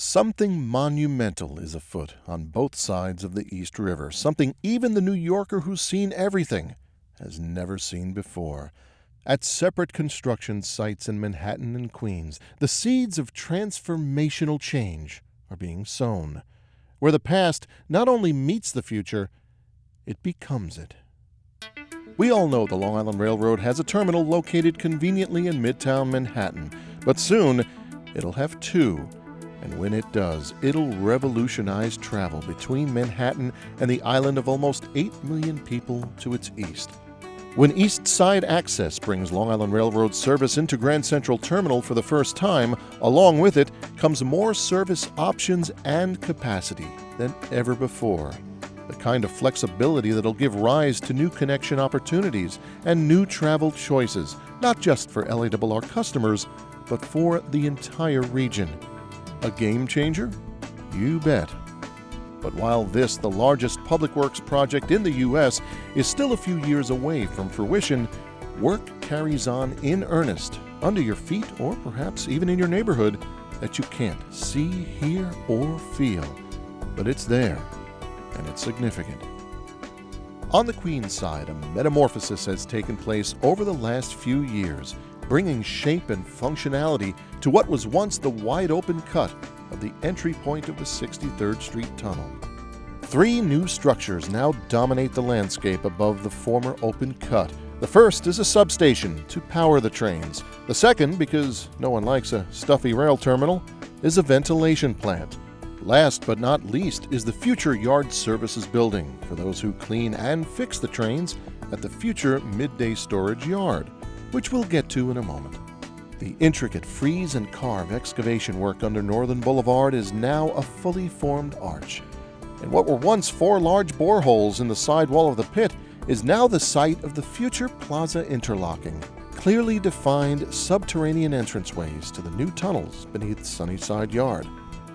Something monumental is afoot on both sides of the East River, something even the New Yorker who's seen everything has never seen before. At separate construction sites in Manhattan and Queens, the seeds of transformational change are being sown, where the past not only meets the future, it becomes it. We all know the Long Island Railroad has a terminal located conveniently in Midtown Manhattan, but soon it'll have two. And when it does, it'll revolutionize travel between Manhattan and the island of almost 8 million people to its east. When East Side Access brings Long Island Railroad service into Grand Central Terminal for the first time, along with it comes more service options and capacity than ever before. The kind of flexibility that'll give rise to new connection opportunities and new travel choices, not just for LIRR customers, but for the entire region. A game changer? You bet. But while this, the largest public works project in the U.S., is still a few years away from fruition, work carries on in earnest, under your feet or perhaps even in your neighborhood, that you can't see, hear, or feel. But it's there, and it's significant. On the Queens side, a metamorphosis has taken place over the last few years, bringing shape and functionality to what was once the wide-open cut of the entry point of the 63rd Street Tunnel. 3 new structures now dominate the landscape above the former open cut. The first is a substation to power the trains. The second, because no one likes a stuffy rail terminal, is a ventilation plant. Last but not least is the future yard services building for those who clean and fix the trains at the future midday storage yard, which we'll get to in a moment. The intricate freeze and carve excavation work under Northern Boulevard is now a fully formed arch. And what were once 4 large boreholes in the sidewall of the pit is now the site of the future plaza interlocking, clearly defined subterranean entranceways to the new tunnels beneath Sunnyside Yard.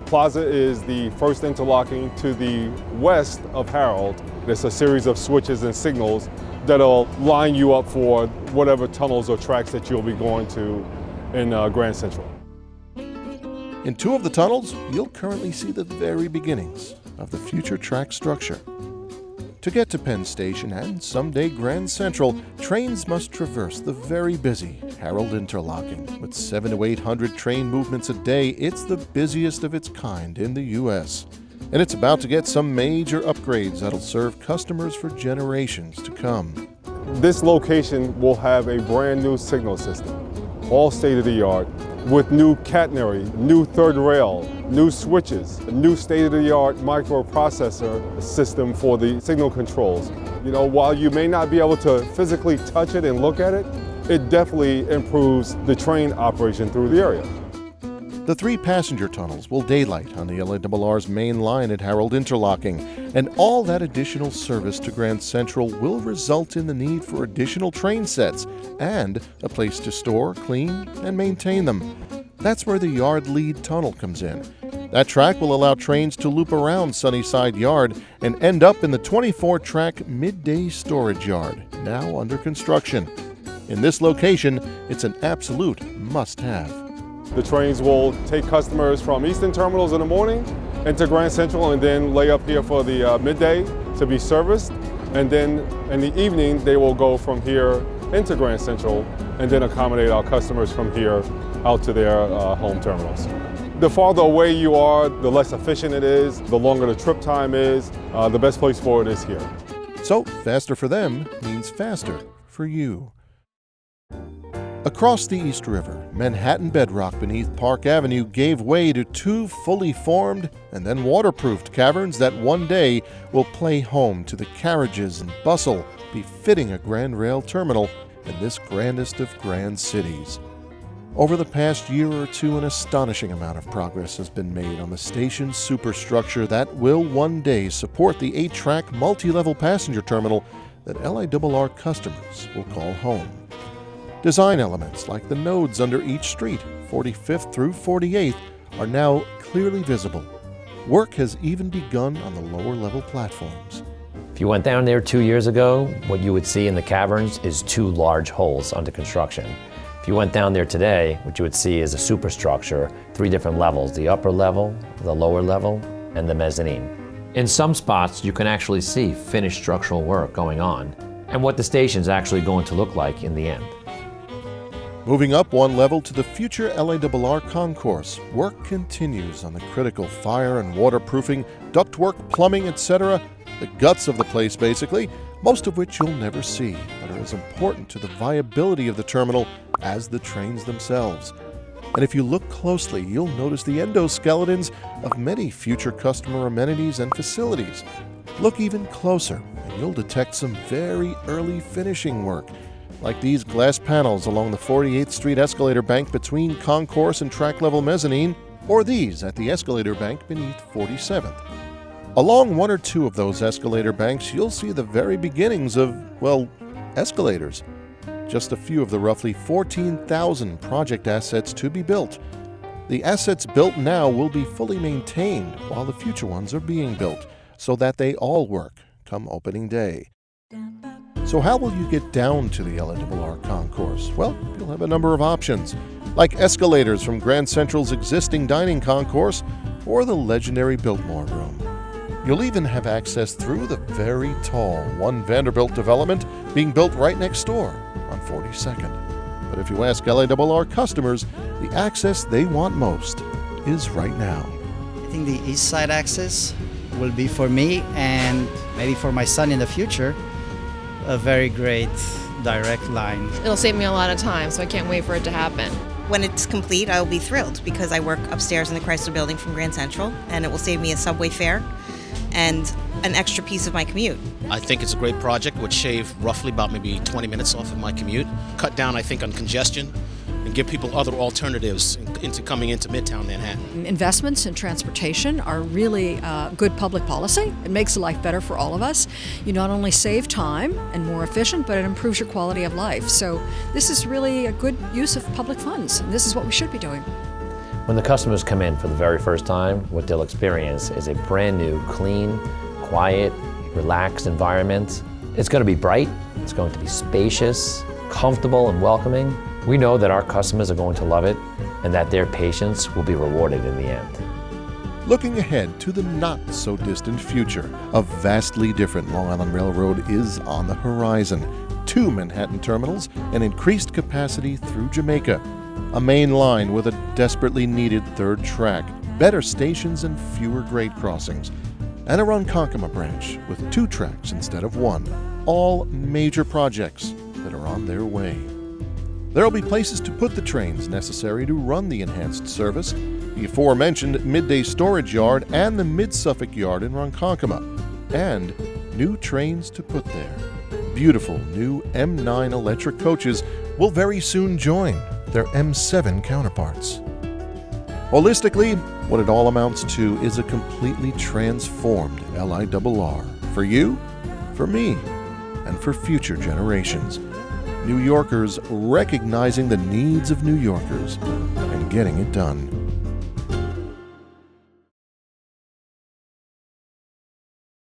Plaza is the first interlocking to the west of Harold. There's a series of switches and signals that'll line you up for whatever tunnels or tracks that you'll be going to in Grand Central. In 2 of the tunnels, you'll currently see the very beginnings of the future track structure. To get to Penn Station and someday Grand Central, trains must traverse the very busy Harold Interlocking. With 700 to 800 train movements a day, it's the busiest of its kind in the U.S. And it's about to get some major upgrades that'll serve customers for generations to come. This location will have a brand new signal system, all state-of-the-art, with new catenary, new third rail, new switches, a new state-of-the-art microprocessor system for the signal controls. You know, while you may not be able to physically touch it and look at it, it definitely improves the train operation through the area. The 3 passenger tunnels will daylight on the LIRR's main line at Harold Interlocking, and all that additional service to Grand Central will result in the need for additional train sets and a place to store, clean, and maintain them. That's where the Yard Lead Tunnel comes in. That track will allow trains to loop around Sunnyside Yard and end up in the 24-track midday storage yard, now under construction. In this location, it's an absolute must-have. The trains will take customers from Eastern terminals in the morning into Grand Central and then lay up here for the midday to be serviced. And then in the evening, they will go from here into Grand Central and then accommodate our customers from here out to their home terminals. The farther away you are, the less efficient it is, the longer the trip time is, the best place for it is here. So, faster for them means faster for you. Across the East River, Manhattan bedrock beneath Park Avenue gave way to 2 fully formed and then waterproofed caverns that one day will play home to the carriages and bustle befitting a Grand Rail terminal in this grandest of grand cities. Over the past year or two, an astonishing amount of progress has been made on the station's superstructure that will one day support the 8-track multi-level passenger terminal that LIRR customers will call home. Design elements like the nodes under each street, 45th through 48th, are now clearly visible. Work has even begun on the lower level platforms. If you went down there 2 years ago, what you would see in the caverns is 2 large holes under construction. If you went down there today, what you would see is a superstructure, 3 different levels, the upper level, the lower level, and the mezzanine. In some spots, you can actually see finished structural work going on and what the station's actually going to look like in the end. Moving up one level to the future LIRR concourse, work continues on the critical fire and waterproofing, ductwork, plumbing, etc. The guts of the place, basically, most of which you'll never see, but are as important to the viability of the terminal as the trains themselves. And if you look closely, you'll notice the endoskeletons of many future customer amenities and facilities. Look even closer, and you'll detect some very early finishing work, like these glass panels along the 48th Street escalator bank between concourse and track-level mezzanine, or these at the escalator bank beneath 47th. Along one or two of those escalator banks, you'll see the very beginnings of, well, escalators. Just a few of the roughly 14,000 project assets to be built. The assets built now will be fully maintained while the future ones are being built, so that they all work come opening day. So how will you get down to the LIRR concourse? Well, you'll have a number of options, like escalators from Grand Central's existing dining concourse or the legendary Biltmore Room. You'll even have access through the very tall One Vanderbilt development being built right next door on 42nd. But if you ask LIRR customers, the access they want most is right now. I think the east side access will be for me and maybe for my son in the future a very great direct line. It'll save me a lot of time, so I can't wait for it to happen. When it's complete, I will be thrilled because I work upstairs in the Chrysler Building from Grand Central, and it will save me a subway fare and an extra piece of my commute. I think it's a great project, would shave roughly about maybe 20 minutes off of my commute, cut down, I think, on congestion, and give people other alternatives into coming into Midtown Manhattan. Investments in transportation are really good public policy. It makes life better for all of us. You not only save time and more efficient, but it improves your quality of life. So this is really a good use of public funds, and this is what we should be doing. When the customers come in for the very first time, what they'll experience is a brand new, clean, quiet, relaxed environment. It's going to be bright, it's going to be spacious, comfortable and welcoming. We know that our customers are going to love it and that their patience will be rewarded in the end. Looking ahead to the not-so-distant future, a vastly different Long Island Railroad is on the horizon. 2 Manhattan terminals, an increased capacity through Jamaica, a main line with a desperately needed third track, better stations and fewer grade crossings, and a Ronkonkoma branch with 2 tracks instead of 1. All major projects that are on their way. There will be places to put the trains necessary to run the enhanced service, the aforementioned midday storage yard and the Mid-Suffolk yard in Ronkonkoma, and new trains to put there. Beautiful new M9 electric coaches will very soon join their M7 counterparts. Holistically, what it all amounts to is a completely transformed LIRR for you, for me, and for future generations. New Yorkers recognizing the needs of New Yorkers and getting it done.